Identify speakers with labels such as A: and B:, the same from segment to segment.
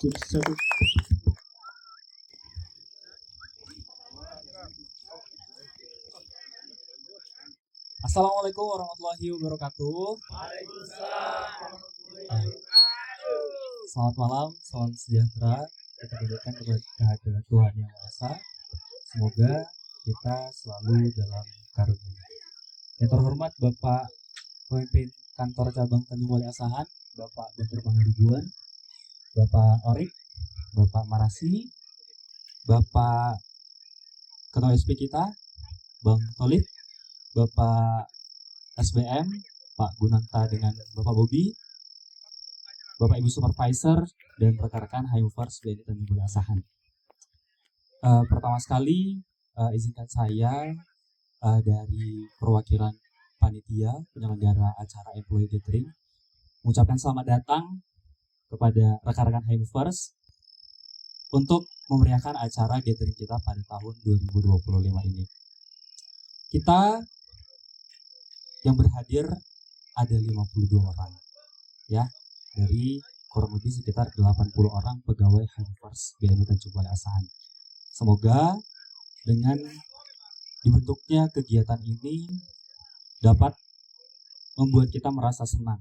A: Satu. Assalamualaikum warahmatullahi wabarakatuh. Selamat malam, salam sejahtera. Kita berikan kepada Tuhan Yang Maha Esa. Semoga kita selalu dalam karunia. Yang terhormat Bapak Pemimpin Kantor Cabang Tanjung Balai Asahan, Bapak Guntur Pangaribuan, Bapak Orik, Bapak Marasi, Bapak Ketua SP kita, Bang Tolib, Bapak SBM, Pak Gunanta dengan Bapak Bobi, Bapak Ibu Supervisor, dan rekan-rekan Himefirst BNI Tanjung Balai Asahan. Pertama sekali, izinkan saya dari perwakilan panitia penyelenggara acara Employee Gathering mengucapkan selamat datang kepada rekan-rekan Himefirst untuk memeriahkan acara gathering kita pada tahun 2025 ini. Kita yang berhadir ada 52 orang, ya, dari kurang lebih sekitar 80 orang pegawai Himefirst BNI Tanjung Balai Asahan. Semoga dengan dibentuknya kegiatan ini dapat membuat kita merasa senang,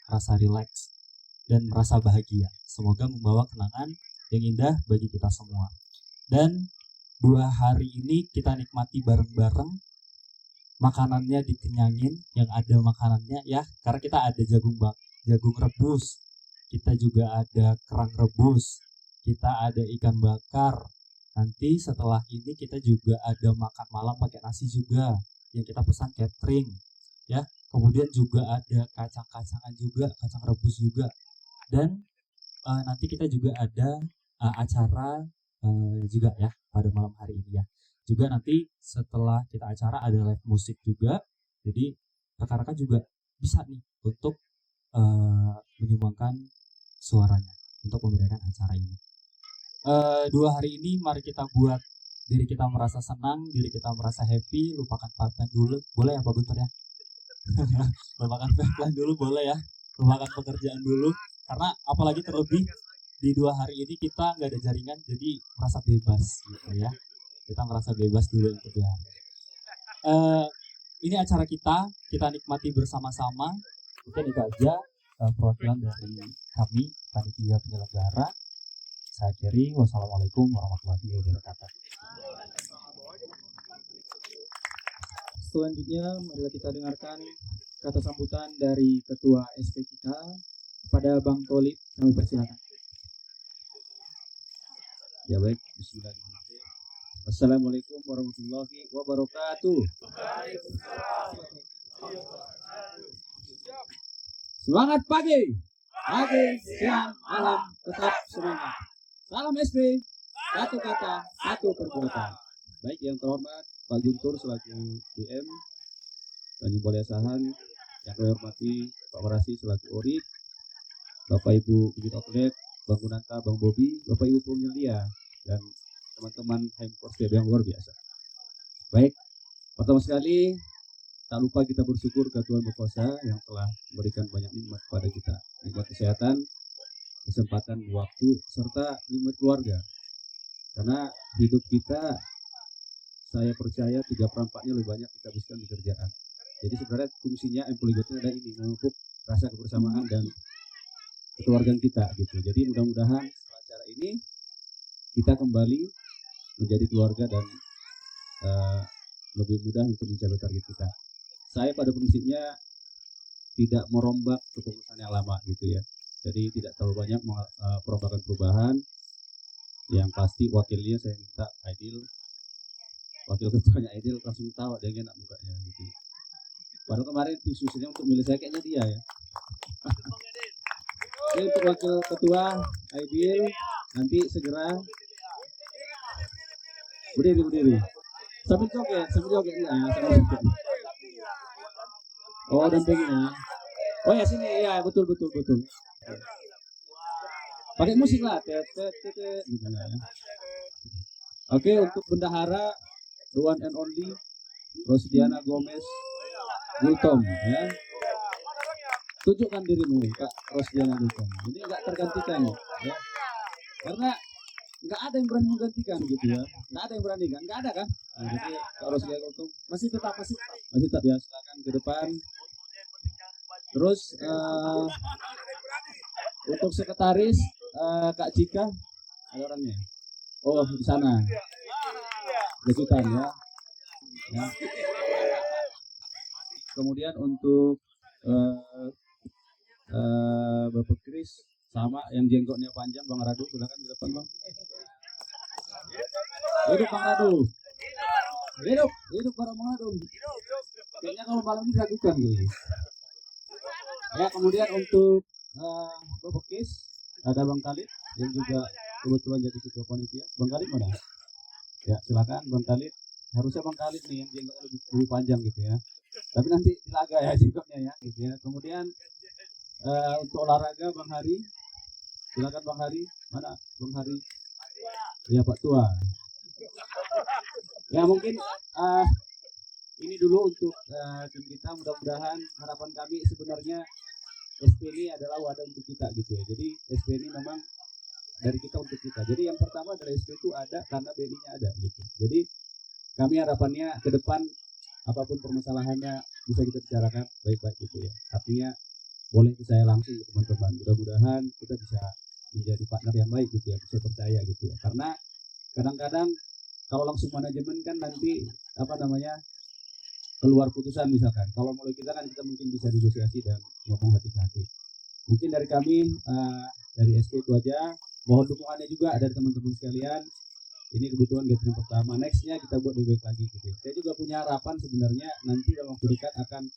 A: merasa rileks, dan merasa bahagia. Semoga membawa kenangan yang indah bagi kita semua. Dan 2 hari ini kita nikmati bareng-bareng, makanannya dikenyangin, yang ada makanannya ya, karena kita ada jagung rebus, kita juga ada kerang rebus, kita ada ikan bakar. Nanti setelah ini kita juga ada makan malam pakai nasi juga, yang kita pesan catering, ya. Kemudian juga ada kacang-kacangan juga, kacang rebus juga. Dan nanti kita juga ada acara juga ya pada malam hari ini ya. Juga nanti setelah kita acara ada live musik juga. Jadi rekan-rekan juga bisa nih untuk menyumbangkan suaranya untuk memberikan acara ini. 2 hari ini mari kita buat diri kita merasa senang, diri kita merasa happy, lupakan pipeline dulu, boleh ya Pak Guntur ya? Lupakan pipeline dulu boleh ya, lupakan pekerjaan dulu, karena apalagi terlebih di 2 hari ini kita nggak ada jaringan, jadi merasa bebas gitu ya, kita merasa bebas dulu untuk 2 hari. Ini acara kita nikmati bersama-sama. Mungkin itu aja perwakilan dari kami panitia penyelenggara. Saya akhiri, wassalamualaikum warahmatullahi wabarakatuh.
B: Selanjutnya, marilah kita dengarkan kata sambutan dari Ketua SP kita kepada Bang Tolib. Kami persilakan.
C: Ya baik, bismillahirrahmanirrahim. Assalamualaikum warahmatullahi wabarakatuh. Semangat pagi, siang, malam, tetap semangat. Salam SP, satu kata, satu perbuatan. Baik, yang terhormat Pak Guntur selaku BM Tanjung Balai Asahan, yang saya hormati Pak Marasi selaku Orik, Bapak Ibu Bibit Outlet, Bang Gunanta, Bang Bobi, Bapak Ibu penyelia, dan teman-teman Himefirst yang luar biasa. Baik, pertama sekali tak lupa kita bersyukur ke Tuhan Maha Kuasa yang telah memberikan banyak nikmat kepada kita, nikmat kesehatan, kesempatan, waktu, serta nikmat keluarga. Karena hidup kita, saya percaya 3/4-nya lebih banyak kita habiskan di kerjaan. Jadi sebenarnya fungsinya employee gathering ada ini, memupuk rasa kebersamaan dan kekeluargaan kita gitu. Jadi mudah-mudahan setelah acara ini kita kembali menjadi keluarga dan lebih mudah untuk mencapai target kita. Saya pada prinsipnya tidak merombak kepengurusan yang lama gitu ya. Jadi tidak terlalu banyak perombakan perubahan. Yang pasti wakilnya saya minta Aidil, wakil ketuanya Aidil langsung tahu dia enak mukanya gitu. Padahal kemarin susahnya untuk milih saya kayaknya dia ya. Ini untuk wakil ketua Aidil, nanti segera berdiri. Sambil joget ya. Oh, dampingnya. Oh ya sini ya, betul. Pakai musik lah, gitu ya. Oke, untuk bendahara the one and only Rosdiana Gomez Gultom ya. Tunjukkan dirimu Kak Rosdiana Gultom. Ini enggak tergantikan ya. Karena nggak ada yang berani menggantikan gitu ya, nggak ada yang berani kan, nggak ada kan. Nah, jadi kalau segala untuk masih tetap ya, silakan ke depan. Terus untuk sekretaris Kak Cika ada orangnya. Oh di sana, kejutan ya. Ya. Kemudian untuk Bapak Kris sama yang jenggotnya panjang Bang Radu, silakan ke depan Bang. Hidup Bang Radu. Hidup para Bang Radu. Kayaknya kalau malam ini diragukan gitu. Ya, kemudian untuk Bapak Kris ada Bang Khalid yang juga kebetulan jadi ketua panitia. Bang Khalid mana? Ya, silakan Bang Khalid. Harusnya Bang Khalid nih yang jenggotnya lebih panjang gitu ya. Tapi nanti dilaga ya jenggotnya ya gitu ya. Kemudian untuk olahraga Bang Hari. Silakan Bang Hari. Mana Bang Hari? Ya Pak Tua. Ya mungkin ini dulu untuk tim kita. Mudah-mudahan harapan kami sebenarnya SP ini adalah wadah untuk kita gitu ya. Jadi SP ini memang dari kita untuk kita. Jadi yang pertama adalah SP itu ada karena BNI-nya ada gitu. Jadi kami harapannya ke depan apapun permasalahannya bisa kita bicarakan baik-baik gitu ya. Artinya boleh ke saya langsung ke teman-teman. Mudah-mudahan kita bisa menjadi partner yang baik gitu ya, bisa percaya gitu ya. Karena kadang-kadang kalau langsung manajemen kan nanti apa namanya keluar putusan misalkan. Kalau mulai kita kan kita mungkin bisa negosiasi dan ngomong hati-hati. Mungkin dari kami dari SP itu aja. Mohon dukungannya juga dari teman-teman sekalian. Ini kebutuhan gathering pertama. Nextnya kita buat lebih baik lagi gitu. Saya juga punya harapan sebenarnya nanti dalam waktu dekat akan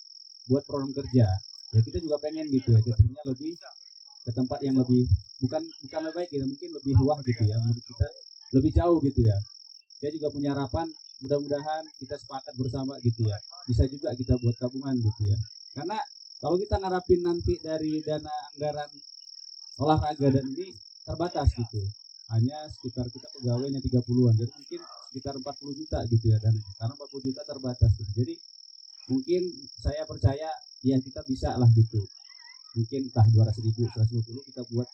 C: buat program kerja. Ya kita juga pengen gitu ya gatheringnya lebih ke tempat yang lebih bukan lebih baik gitu, mungkin lebih luas gitu ya, menurut kita lebih jauh gitu ya. Saya juga punya harapan mudah-mudahan kita sepakat bersama gitu ya, bisa juga kita buat tabungan gitu ya. Karena kalau kita ngarapin nanti dari dana anggaran olahraga dan ini terbatas gitu, hanya sekitar kita pegawainya 30-an, jadi mungkin sekitar 40 juta gitu ya dananya, karena 40 juta terbatas gitu. Jadi mungkin saya percaya ya kita bisa lah gitu, mungkin entah 200.000, 150 kita buat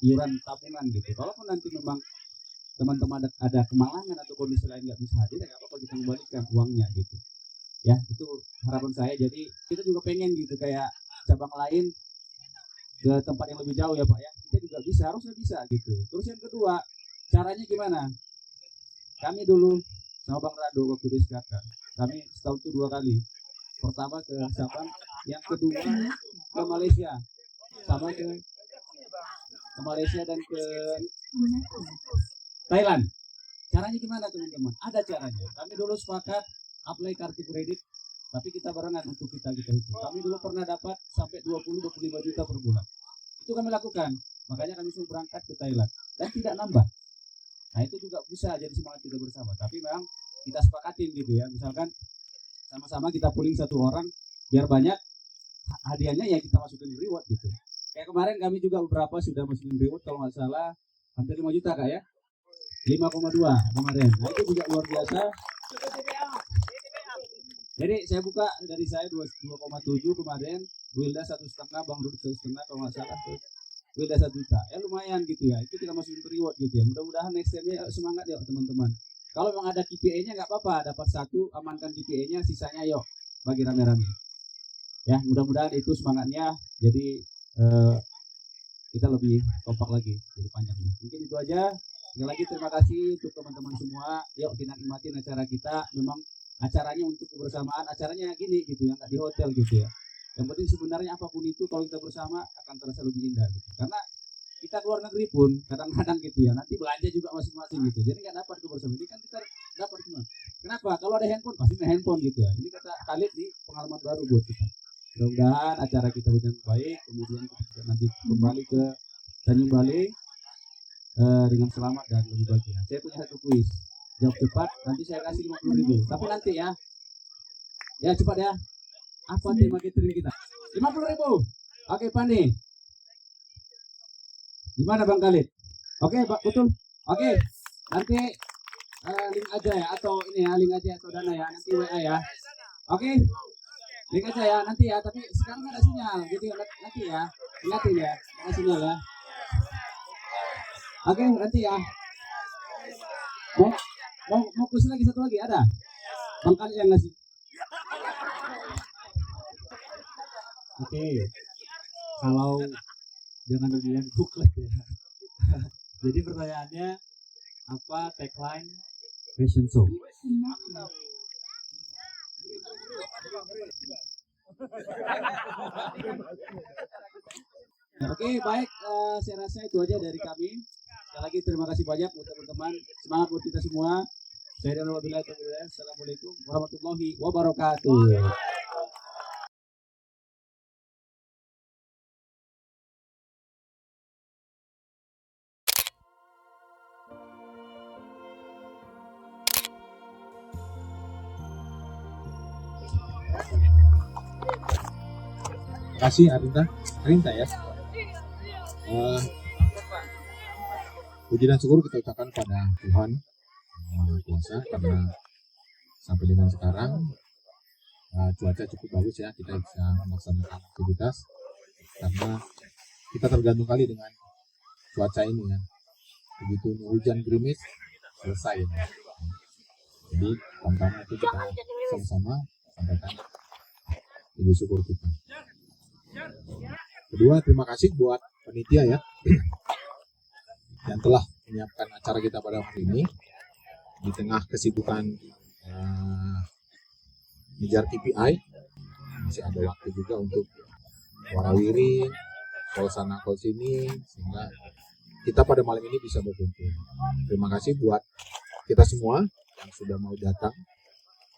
C: iuran tabungan gitu. Kalaupun nanti memang teman-teman ada kemalangan atau kondisi lain nggak bisa hadir, nggak apa-apa kita kembalikan uangnya gitu. Ya itu harapan saya. Jadi kita juga pengen gitu kayak cabang lain ke tempat yang lebih jauh ya Pak ya. Kita juga bisa, harusnya bisa gitu. Terus yang kedua, caranya gimana? Kami dulu sama Bang Rado waktu di SKK, kami setahun itu 2 kali. Pertama ke Sabang, yang kedua ke Malaysia, sama ke Malaysia dan ke Thailand. Caranya gimana teman-teman? Ada caranya. Kami dulu sepakat apply kartu kredit, tapi kita barengan untuk kita itu. Kami dulu pernah dapat sampai 20-25 juta per bulan. Itu kami lakukan. Makanya kami sudah berangkat ke Thailand dan tidak nambah. Nah itu juga bisa jadi semangat kita bersama. Tapi memang kita sepakatin gitu ya. Misalkan sama-sama kita pooling satu orang biar banyak, hadiahnya ya kita masukin reward gitu. Kayak kemarin kami juga beberapa sudah masukin reward, kalau nggak salah hampir 5 juta Kak ya, 5,2 kemarin. Nah itu juga luar biasa. Jadi saya buka dari saya 2,7 kemarin, Wilda 1,5, Bang Rud 1,5 kalau nggak salah, Wilda 1 juta. Ya lumayan gitu ya, itu kita masukin reward gitu ya. Mudah-mudahan next time-nya semangat ya teman-teman. Kalau memang ada KPI-nya nggak apa-apa, dapat 1 amankan KPI-nya, sisanya yuk bagi rame-rame. Ya mudah-mudahan itu semangatnya. Jadi kita lebih kompak lagi, jadi panjang. Mungkin itu aja. Sekali lagi terima kasih untuk teman-teman semua. Yuk kita nikmatin acara kita. Memang acaranya untuk kebersamaan, acaranya gini gitu ya, nggak di hotel gitu ya. Yang penting sebenarnya apapun itu kalau kita bersama akan terasa lebih indah gitu. Karena kita keluar negeri pun kadang-kadang gitu ya, nanti belanja juga masing-masing gitu. Jadi nggak dapat kebersamaan. Ini kan kita dapat semua. Kenapa? Kalau ada handphone pasti main handphone gitu ya. Ini kata Khalid nih pengalaman baru buat kita. Mudah-mudahan acara kita berjalan baik, kemudian kita nanti kembali ke Tanjung Balai dengan selamat dan lebih bahagia. Saya punya satu kuis, jawab cepat, nanti saya kasih 50.000. Tapi nanti ya cepat ya. Apa tema gathering kita? 50.000. Oke Pani. Gimana Bang Khalid? Oke betul. Oke nanti link aja ya, atau ini ya link aja atau dana ya, nanti WA ya. Oke. Link aja ya nanti ya, tapi sekarang ada sinyal, jadi nanti ya, ingatin ya, ada sinyal ya. Oke, berarti ya. Mau push lagi satu lagi ada? Bang kali yang ngasih.
A: Oke, kalau dengan dunia buklet ya. Jadi pertanyaannya apa tagline fashion show?
C: Oke, baik. Saya rasa itu aja dari kami. Sekali lagi terima kasih banyak buat teman-teman. Semangat buat kita semua. Saya dan wabillahi taufiq. Assalamualaikum warahmatullahi wabarakatuh.
D: Terima kasih Arinta ya. Puji dan syukur kita ucapkan pada Tuhan Yang Maha Kuasa karena sampai dengan sekarang cuaca cukup bagus ya, kita bisa melaksanakan aktivitas karena kita tergantung kali dengan cuaca ini ya. Begitu hujan gerimis selesai ya. Jadi pertama itu kita sama-sama sampaikan puji syukur kita. Kedua, terima kasih buat panitia ya yang telah menyiapkan acara kita pada hari ini di tengah kesibukan ngejar KPI. Masih ada waktu juga untuk warawiri, call sana call sini, sehingga kita pada malam ini bisa berkumpul. Terima kasih buat kita semua yang sudah mau datang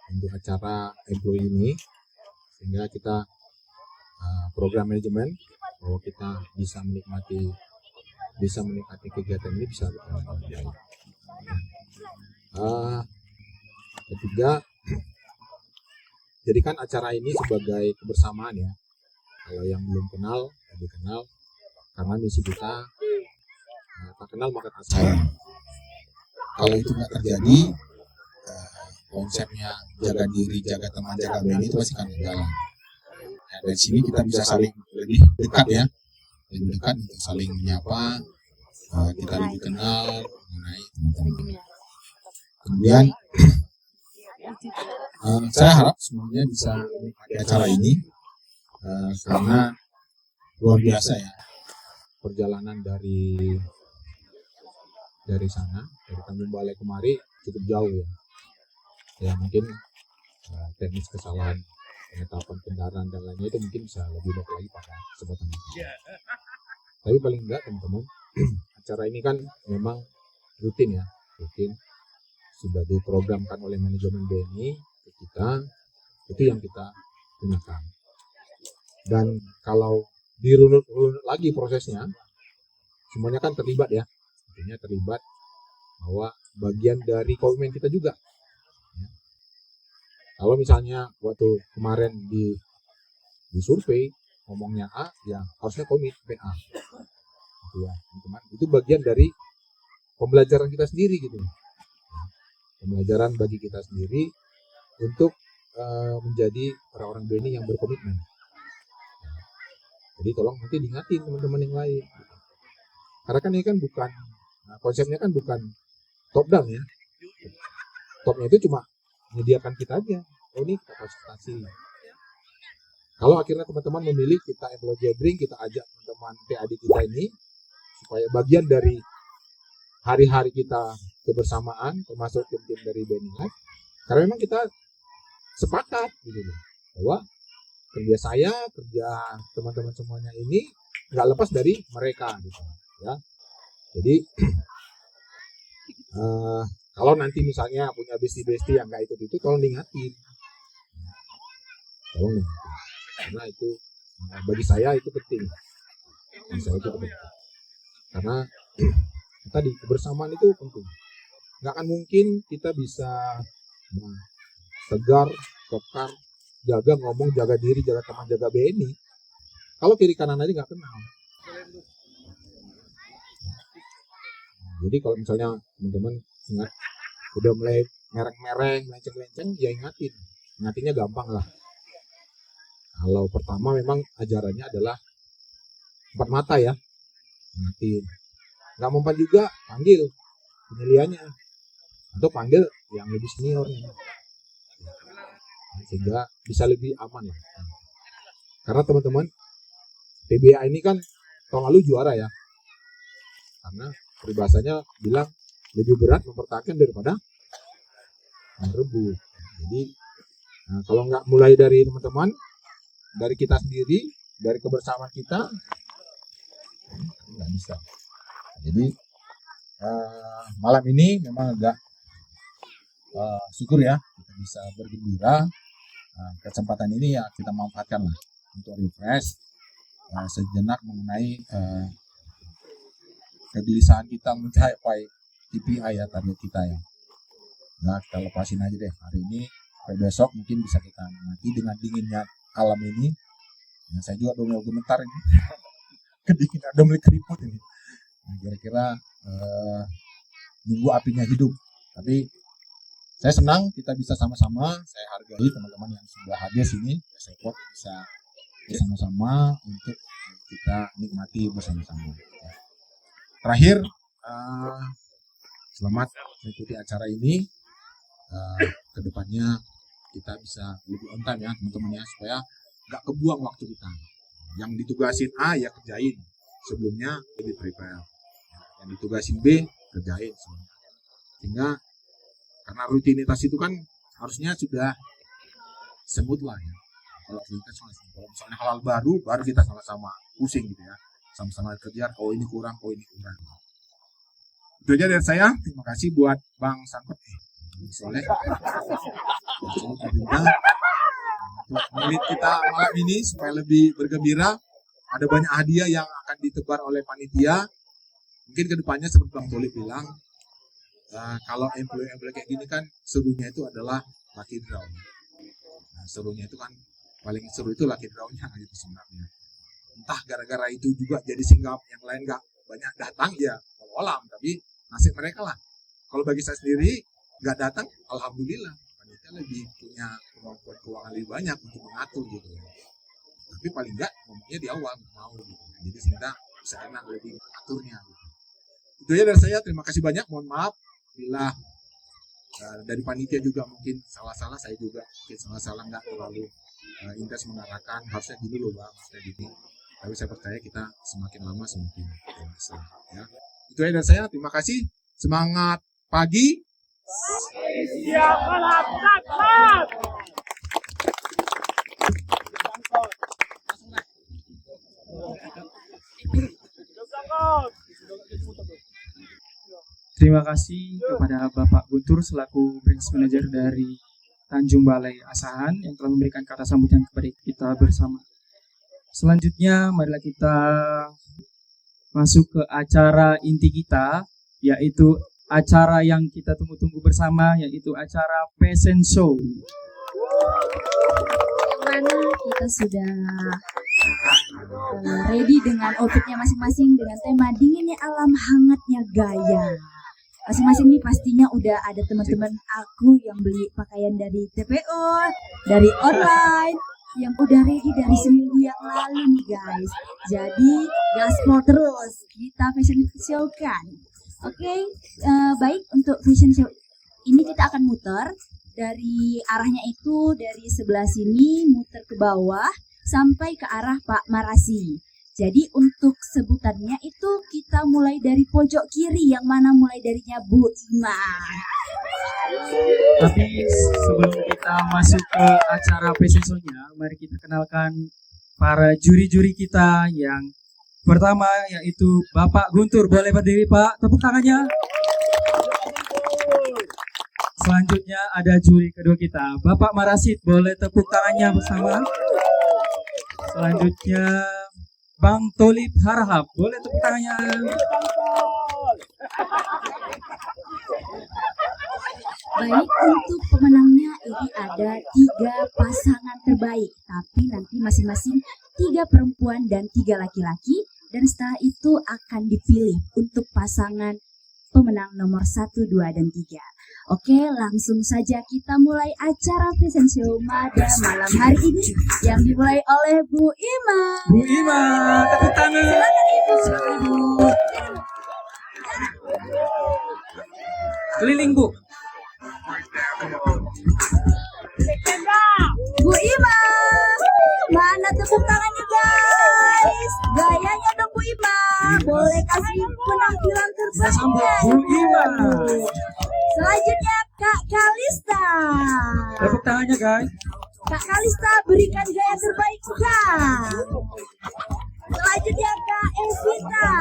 D: untuk acara employee ini, sehingga kita program manajemen bahwa kita bisa menikmati kegiatan ini bisa berjalan dengan baik. Ketiga, jadikan acara ini sebagai kebersamaan ya. Kalau yang belum kenal, lebih kenal, karena misi kita tak kenal maka tak sayang. Kalau itu nggak terjadi, konsepnya jaga diri, jaga teman, jaga beni itu pasti akan jalan. Nah, dari sini kita bisa saling lebih dekat ya, lebih dekat untuk saling menyapa, kita lebih kenal mengenai teman-teman. Kemudian saya harap semuanya bisa menikmati acara ini karena luar biasa ya perjalanan dari sana, dari Tanjung Balai kemari cukup jauh ya. Ya mungkin teknis kesalahan penetapan kendaraan dan lainnya itu mungkin bisa lebih baik lagi pada kesempatan ini. Tapi paling enggak teman-teman, acara ini kan memang rutin ya, rutin sudah diprogramkan oleh manajemen BNI ke kita, itu yang kita gunakan. Dan kalau dirunut lagi prosesnya, semuanya kan terlibat ya, artinya terlibat bahwa bagian dari komitmen kita juga. Kalau misalnya waktu kemarin di survei ngomongnya A, ya harusnya komit PA. Gitu ya, teman-teman. Itu bagian dari pembelajaran kita sendiri gitu. Pembelajaran bagi kita sendiri untuk menjadi orang-orang BNI yang berkomitmen. Jadi tolong nanti diingatin teman-teman yang lain. Karena kan ini kan bukan konsepnya kan bukan top down ya. Topnya itu cuma menyediakan kita aja. Oh ini kita konsultasi. Kalau akhirnya teman-teman memilih kita employee gathering, kita ajak teman-teman PAD kita ini supaya bagian dari hari-hari kita kebersamaan, termasuk tim-tim dari BNI Life. Karena memang kita sepakat gitu loh, bahwa kerja saya, kerja teman-teman semuanya ini nggak lepas dari mereka gitu ya. Jadi kalau nanti misalnya punya bestie-bestie yang nggak ikut itu, tolong diingatin. Karena itu bagi saya itu penting. Karena tadi kebersamaan itu penting. Nggak akan mungkin kita bisa tegar, kekar, jaga ngomong, jaga diri, jaga teman, jaga BNI. Kalau kiri kanan aja nggak kenal. Jadi kalau misalnya teman-teman ingat udah mulai mereng-mereng, melenceng-lenceng, ya ingatinnya gampang lah. Kalau pertama memang ajarannya adalah empat mata ya, ingatin. nggak mempan juga panggil peniliannya atau panggil yang lebih senior sehingga bisa lebih aman lah. Karena teman-teman PBA ini kan tahun lalu juara ya, karena peribahasanya bilang lebih berat mempertahankan daripada merebut. Jadi kalau nggak mulai dari teman-teman, dari kita sendiri, dari kebersamaan kita, nggak bisa. Jadi malam ini memang agak syukur ya kita bisa bergembira. Kesempatan ini ya kita manfaatkan lah untuk refresh sejenak mengenai kegelisahan kita mencapai KPI ya, target kita ya. Nah kita lepasin aja deh hari ini, sampai besok mungkin bisa kita nikmati dengan dinginnya alam ini. Nah, saya juga udah mau gemetar ini, kedinginan udah mulai keriput ini. Nah, kira-kira nunggu apinya hidup. Tapi saya senang kita bisa sama-sama, saya hargai teman-teman yang sudah hadir sini, saya support bisa bersama-sama untuk kita nikmati bersama-sama. Terakhir, selamat mengikuti acara ini. Kedepannya kita bisa lebih on time ya teman-teman ya, supaya nggak kebuang waktu kita. Yang ditugasin A ya kerjain sebelumnya, lebih prepare. Yang ditugasin B kerjain sebelumnya. Sehingga karena rutinitas itu kan harusnya sudah semut lah ya. Kalau rutinitas kalau misalnya hal baru kita sama-sama pusing gitu ya, sama-sama kejar. Oh ini kurang, oh ini kurang. Itu aja dari saya. Terima kasih buat Bang Sangkot. Soleh. Untuk melit kita malam ini supaya lebih bergembira. Ada banyak hadiah yang akan ditebar oleh panitia. Mungkin kedepannya seperti Bang Tolip bilang, kalau employee kayak gini kan serunya itu adalah lucky draw. Nah, serunya itu kan paling seru itu lucky draw-nya gitu sebenarnya. Entah gara-gara itu juga jadi singgap yang lain nggak banyak datang ya alam, tapi nasib mereka lah. Kalau bagi saya sendiri nggak datang, alhamdulillah panitia lebih punya kemampuan keuangan lebih banyak untuk mengatur gitu. Tapi paling nggak ngomongnya di awal mau gitu. Jadi kita bisa enak lebih mengaturnya. Gitu. Itu ya dari saya. Terima kasih banyak. Mohon maaf bila dari panitia juga mungkin salah-salah, saya juga mungkin salah-salah nggak terlalu intens mengarahkan harusnya gini loh bang, harusnya gini. Tapi saya percaya kita semakin lama semakin bisa. Ya. Itu ya dari saya. Terima kasih. Semangat pagi.
E: Siap malam, takmat.
B: Terima kasih kepada Bapak Guntur selaku Branch Manager dari Tanjung Balai Asahan yang telah memberikan kata sambutan kepada kita bersama. Selanjutnya marilah kita masuk ke acara inti kita, yaitu acara yang kita tunggu-tunggu bersama, yaitu acara Fashion Show.
F: Yang mana kita sudah ready dengan outfitnya masing-masing dengan tema dinginnya alam, hangatnya gaya. Masing-masing nih pastinya udah ada teman-teman aku yang beli pakaian dari TPO, dari online, yang udah ready dari seminggu yang lalu nih guys. Jadi gaspol terus, kita fashion show kan. Oke, baik, untuk fashion show ini kita akan muter dari arahnya itu dari sebelah sini muter ke bawah sampai ke arah Pak Marasi. Jadi untuk sebutannya itu kita mulai dari pojok kiri yang mana mulai darinya Bu Ima.
B: Tapi sebelum kita masuk ke acara fashion show-nya, mari kita kenalkan para juri-juri kita. Yang pertama yaitu Bapak Guntur, boleh berdiri Pak, tepuk tangannya. Selanjutnya ada juri kedua kita, Bapak Marasid, boleh tepuk tangannya bersama. Selanjutnya Bang Tolip Harahap, boleh tepuk tangannya.
F: Baik, untuk pemenangnya ini ada 3 pasangan terbaik, tapi nanti masing-masing 3 perempuan dan 3 laki-laki, dan setelah itu akan dipilih untuk pasangan pemenang nomor 1, 2, dan 3. Oke, langsung saja kita mulai acara fashion show pada malam hari ini yang dimulai oleh Bu Ima.
B: Bu Ima, tepuk tangan.
F: Silakan Ibu.
B: Silakan Ibu. Keliling Bu.
F: Bu Ima, mana tepuk tangannya guys? Gayanya dong Bu Ima. Boleh kasih penampilan terbaiknya.
B: Bu Ima.
F: Selanjutnya Kak Kalista.
B: Tepuk tangannya guys.
F: Kak Kalista berikan gaya terbaik Kak. Selanjutnya Kak Evita.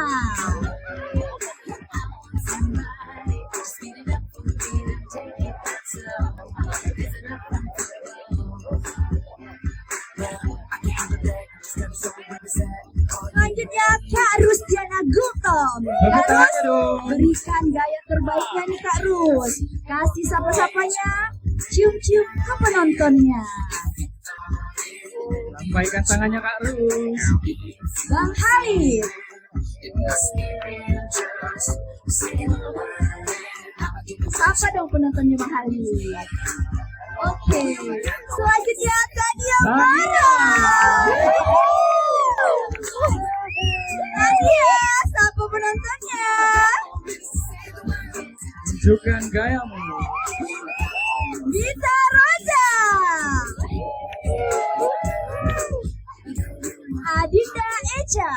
F: Selanjutnya Kak Rusdiana Gultom.
B: Tepuk tangannya dong.
F: Berikan gaya terbaiknya nih Kak Rus. Kasih sapa-sapanya, cium-cium ke penontonnya.
B: Lambaikan tangannya Kak Rus.
F: Bang Halid. Sapa dong penontonnya Bang Halid. Oke, selanjutnya Kak Diamara. Nadia, sapa penontonnya.
B: Tunjukkan gayamu.
F: Dita Rosa. Adinda Echa.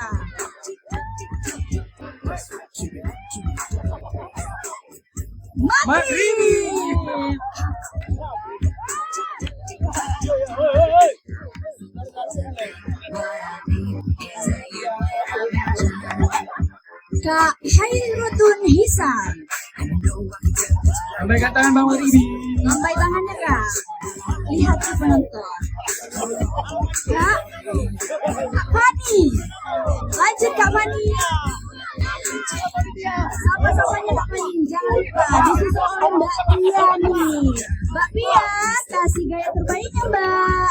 B: Makribi.
F: Kak Hairudun Hisan.
B: Lambaikan tangan Bang Makribi.
F: Lambai tangannya Kak. Lihat ke penonton. Kak Fani. Lanjut Kak Fani. Sama-samanya Kak Fani. Jangan lupa disusul oleh Mbak Pia nih. Mbak Pia, kasih gaya terbaiknya Mbak.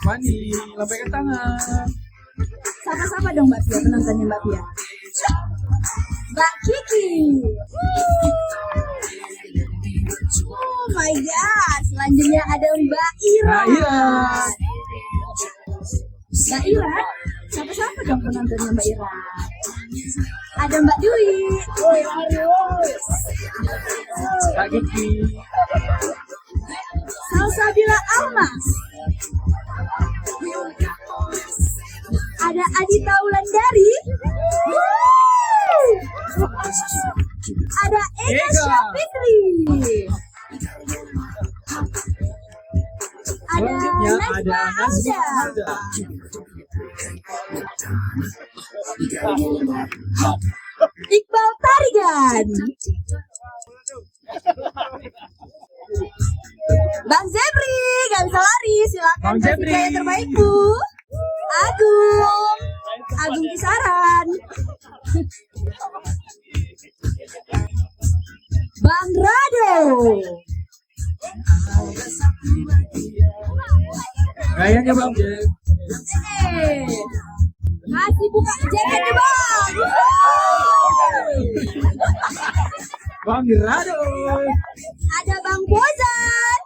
B: Fani, lambaikan tangan.
F: Sama-sama dong Mbak Pia, penontonnya Mbak Pia. Mbak Kiki. Oh my god, selanjutnya ada Mbak Ira.
B: Mbak Ira.
F: Mbak Ira, siapa-siapa dong penontonnya Mbak Ira? Ada Mbak Dwi.
B: Kak Kiki.
F: Salsabila Almas. Ada Adita Wulandari. Ada Ega Syafitri. Ada
B: Selanjutnya
F: Najma
B: ada Nazma
F: Alda.
B: Alda.
F: Iqbal Tarigan. Bang Zebri, gak bisa lari. Silakan
B: Bang
F: kasih
B: Zebri.
F: gaya terbaik Bu. Agung Kisaran. Bang Rado.
B: Gayanya Bang Jeb.
F: Kasih buka jaketnya Bang.
B: Bang Rado.
F: Ada Bang Bozan.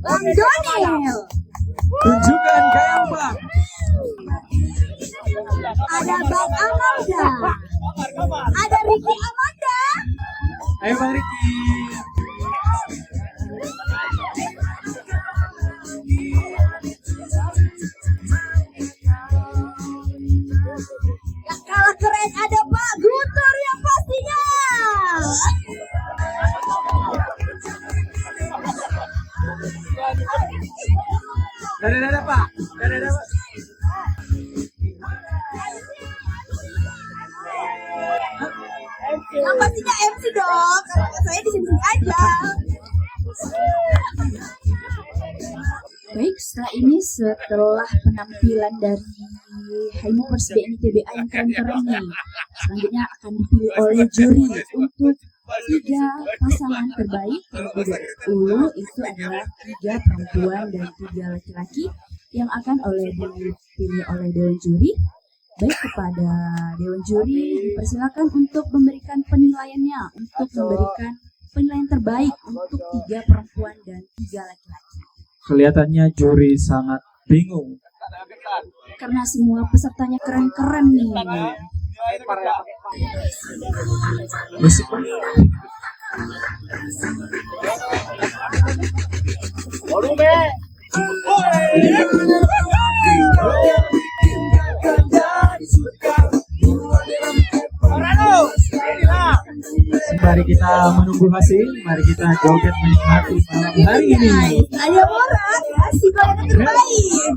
F: Bang Donel.
B: Tunjukkan gayamu Bang.
F: Ada Bang Amanda. Ada Ricky Amanda.
B: Ayo Bang Riki.
F: Gak kalah keren ada Pak Guntur yang pastinya.
B: Dadah Pak. Dadah Pak.
F: Yang pastinya MC dong. Kalau saya di sini aja. Baik, setelah penampilan dari Hypers BNI TBA yang keren-keren nih, selanjutnya akan dipilih oleh juri untuk 3 pasangan terbaik. Terlebih dahulu itu adalah 3 perempuan dan 3 laki-laki yang akan dipilih oleh dewan juri. Baik, kepada dewan juri dipersilakan untuk memberikan penilaiannya, untuk memberikan penilaian terbaik untuk 3 perempuan dan 3 laki-laki.
B: Kelihatannya juri sangat bingung.
F: Karena semua pesertanya keren-keren nih.
B: Musik. Mari kita menunggu hasil, mari kita joget menikmati malam hari ini.
F: Ada Morat, si bayangan terbaik.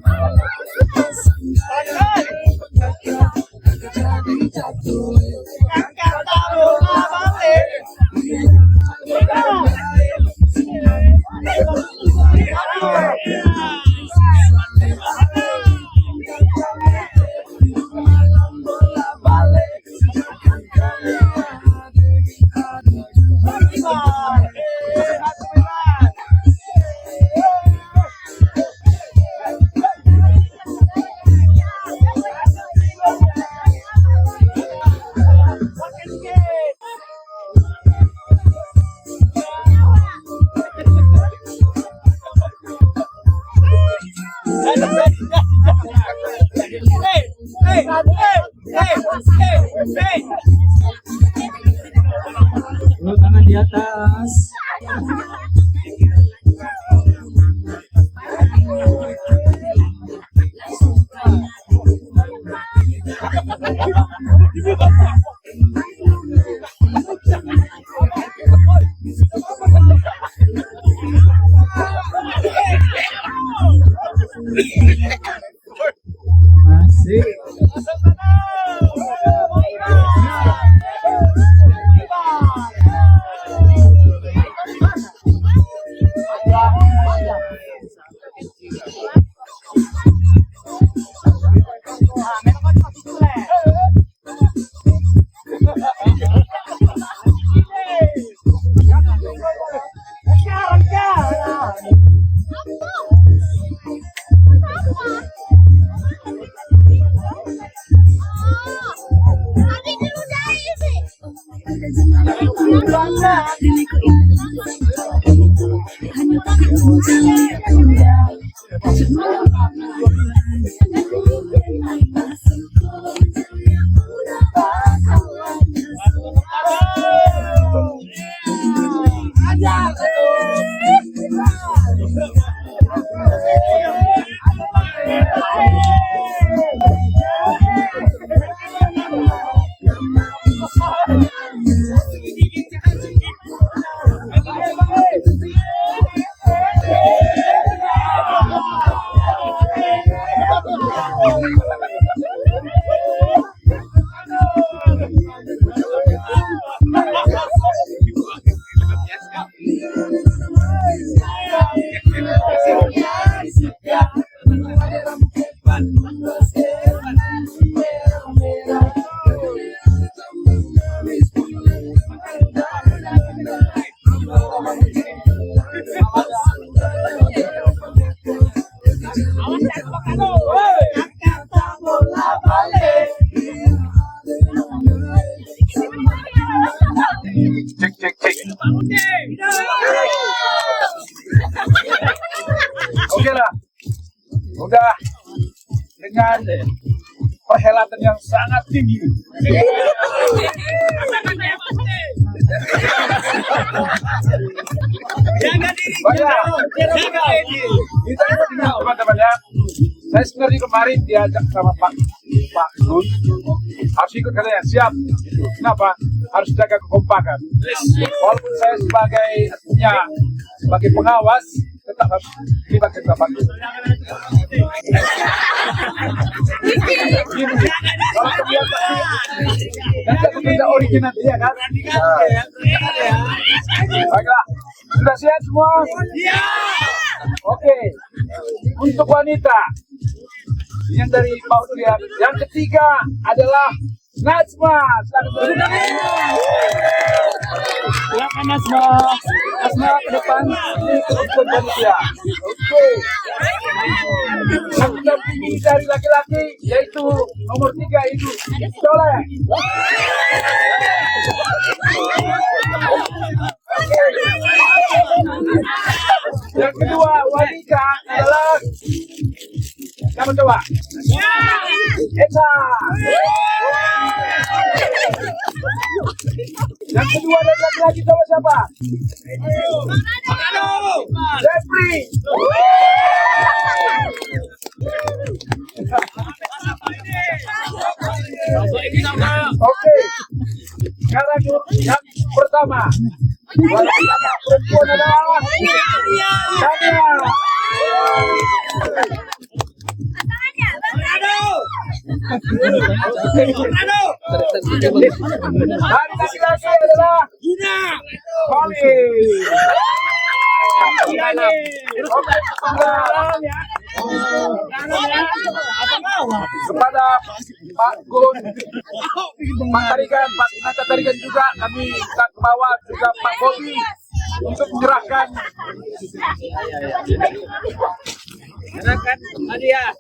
B: Tangan di atas. Asik.
G: Oke lah, udah dengan perhelatan yang sangat tinggi. Kita teman-teman ya. Saya sebenarnya kemarin diajak sama Pak Gun, harus ikut katanya, siap. Kenapa? Harus jaga kekompakan. Walaupun saya sebagai pengawas, tetap harus terlibat di Pak Gun. Kalau kebiasaan, nanti aku kerja origin nanti ya kan? Baiklah, sudah siap semua? Oke, untuk wanita yang dari Pak Ulian, yang ketiga adalah Najma. Silakan Najma. Najma ke depan, ini kebutuhan panitia. Oke. Yang tertinggi dari laki-laki yaitu nomor 3 itu Soleh. Yang kedua wanita adalah siapa coba? Esa. Yang kedua dan laki-laki coba siapa? Jeffrey. Oke. Sekarang yang pertama. Wanita perempuan adalah Tania. Dan laki-laki adalah Holly. Kepada Pak Gun, Pak Tarigan, Pak Nata Tarigan juga kami minta ke bawah juga Pak Bobi untuk menyerahkan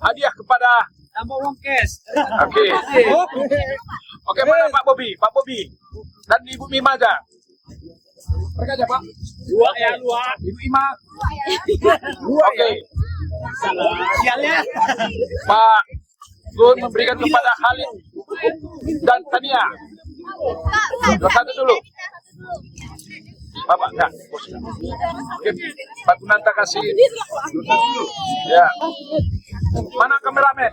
G: hadiah kepada Oke, mana Pak Bobi? Pak Bobi dan Ibu Mima aja. Mereka aja Pak. Dua. Ibu Ima. Oke. Pak Gun memberikan kepada Khalid dan Tania. Satu dulu. Bapak enggak. Oke, Pak Gunanta kasih. Ya. Mana kameramen?